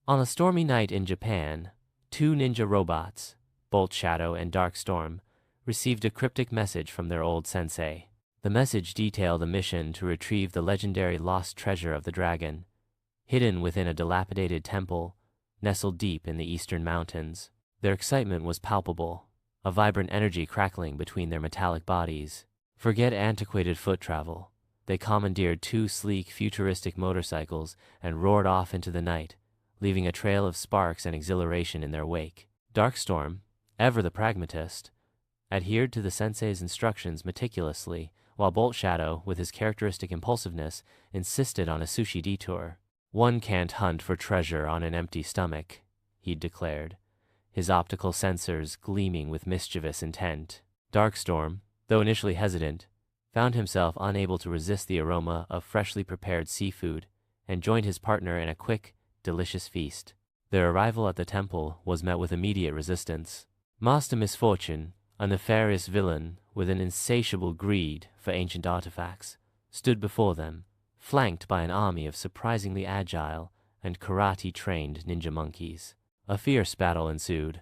On a stormy night in Japan, two ninja robots, Bolt Shadow and Dark Storm, received a cryptic message from their old sensei. The message detailed a mission to retrieve the legendary lost treasure of the dragon, hidden within a dilapidated temple nestled deep in the eastern mountains. Their excitement was palpable, a vibrant energy crackling between their metallic bodies. Forget antiquated foot travel. They commandeered two sleek, futuristic motorcycles and roared off into the night, leaving a trail of sparks and exhilaration in their wake. Darkstorm, ever the pragmatist, adhered to the sensei's instructions meticulously, while Bolt Shadow, with his characteristic impulsiveness, insisted on a sushi detour. "One can't hunt for treasure on an empty stomach," he'd declared, his optical sensors gleaming with mischievous intent. Darkstorm, though initially hesitant, found himself unable to resist the aroma of freshly prepared seafood and joined his partner in a quick, delicious feast. Their arrival at the temple was met with immediate resistance. Master Misfortune, a nefarious villain with an insatiable greed for ancient artifacts, stood before them, flanked by an army of surprisingly agile and karate-trained ninja monkeys. A fierce battle ensued,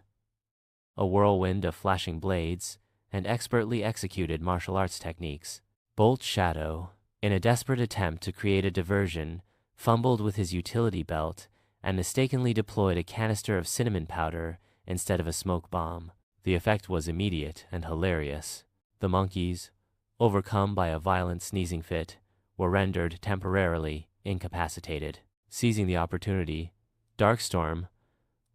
a whirlwind of flashing blades and expertly executed martial arts techniques. Bolt Shadow, in a desperate attempt to create a diversion, fumbled with his utility belt and mistakenly deployed a canister of cinnamon powder instead of a smoke bomb. The effect was immediate and hilarious. The monkeys, overcome by a violent sneezing fit, were rendered temporarily incapacitated. Seizing the opportunity, Darkstorm,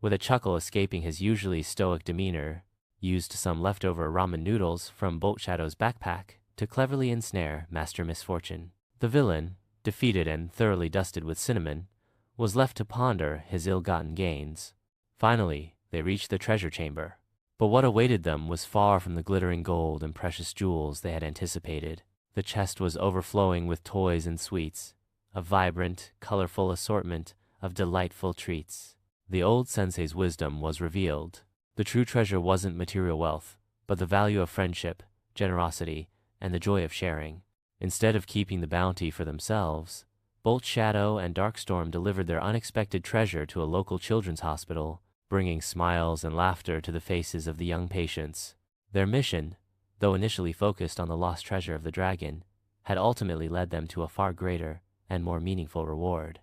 with a chuckle escaping his usually stoic demeanor, used some leftover ramen noodles from Bolt Shadow's backpack to cleverly ensnare Master Misfortune. The villain, defeated and thoroughly dusted with cinnamon, was left to ponder his ill-gotten gains. Finally, they reached the treasure chamber. But what awaited them was far from the glittering gold and precious jewels they had anticipated. The chest was overflowing with toys and sweets, a vibrant, colorful assortment of delightful treats. The old sensei's wisdom was revealed. The true treasure wasn't material wealth, but the value of friendship, generosity, and the joy of sharing. Instead of keeping the bounty for themselves, Bolt Shadow and Darkstorm delivered their unexpected treasure to a local children's hospital, bringing smiles and laughter to the faces of the young patients. Their mission, though initially focused on the lost treasure of the dragon, had ultimately led them to a far greater and more meaningful reward.